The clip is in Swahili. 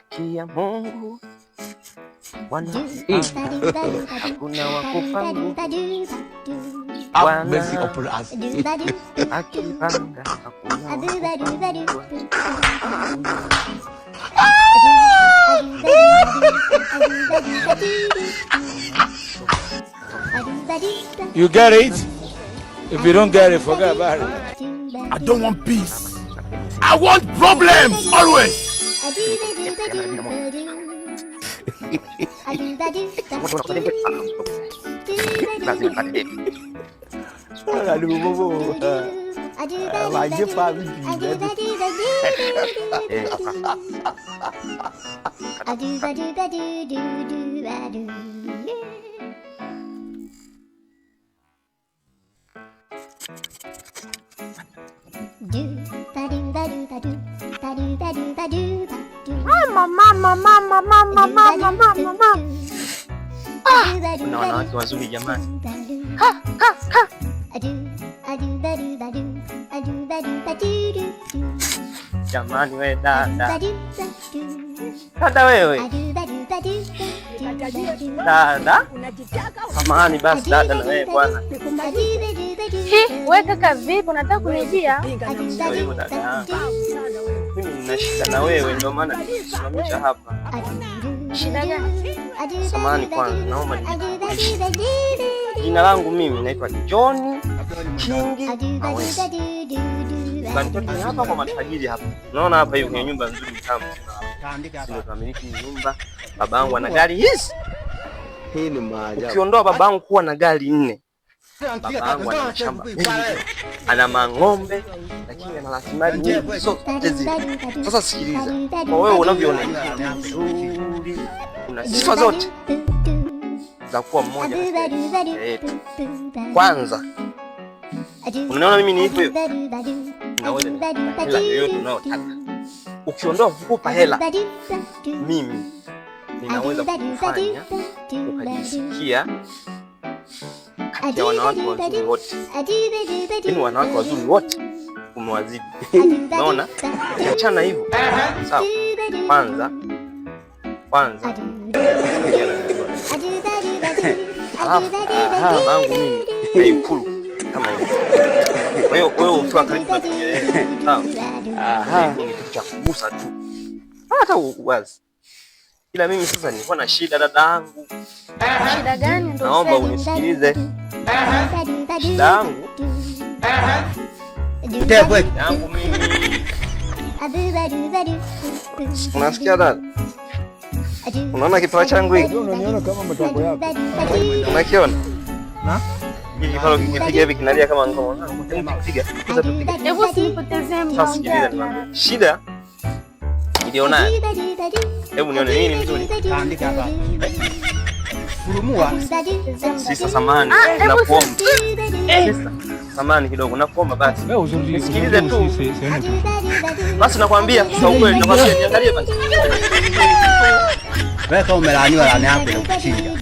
haki ya Mungu hakuna wakufangu Mercy upon us. akipanga hakuna You get it? If you don't get it, forget about it. I don't want peace. I want problems always. Kuna wanawake wazuri jamani. Jamani we dada. Dada wewe. Dada. Samahani basi dada na wewe bwana. Wewe kaka vipi unataka kunijia? Wewe dada. Mimi nina shida na wewe ndio maana nisimamisha hapa. Shida gani? Samahani kwanza naomba nijitambulishe. Jina langu mimi naitwa John Kingi Awesi. Ni hapa kwa matajiri hapa. Unaona hapa hiyo ni nyumba nzuri kama. Sio kamiliki nyumba. Babangu ana gari hizi. Hii ni maajabu. Ukiondoa babangu kuwa na gari 4. Babangu ana shamba. Ana mang'ombe lakini ana rasilimali nyingi zote zile. Sasa sikiliza. Kwa wewe unavyoona nzuri. Una sifa zote za kuwa mmoja wetu. Kwanza unaona mimi ni hivyo, naweza hela yoyote unayotaka. Ukiondoa kukupa hela, mimi ninaweza kufanya ukajisikia kati ya wanawake wazuri wote. Ni wanawake wazuri wote umewazidi. Unaona? Achana hivyo. Sawa. Kwanza bangu mimi naikulu kama hivi. Wewe ukiwa karibu na sawa. Ni kitu cha kugusa tu. Hata uwazi. Ila mimi sasa nilikuwa na shida dadangu. Shida gani ndio? Naomba unisikilize. Shida yangu. Tebwe. Yangu mimi. Unasikia dada? Unaona kipawa changu hiki? Unaniona kama matoko yako. Unakiona? Na? Hiki pale ukipiga hivi kinalia kama ngoma. Unapiga. Hebu usipotezee muda wangu. Shida niliona. Hebu nione nini mzuri. Andika hapa. Furumua. Sisa samani nakuomba. Sisa samani kidogo nakuomba basi. Sikilize tu. Basi nakwambia kwa ukweli nakwambia niangalie basi. Wewe kama umelaaniwa laana yako inakuchinja.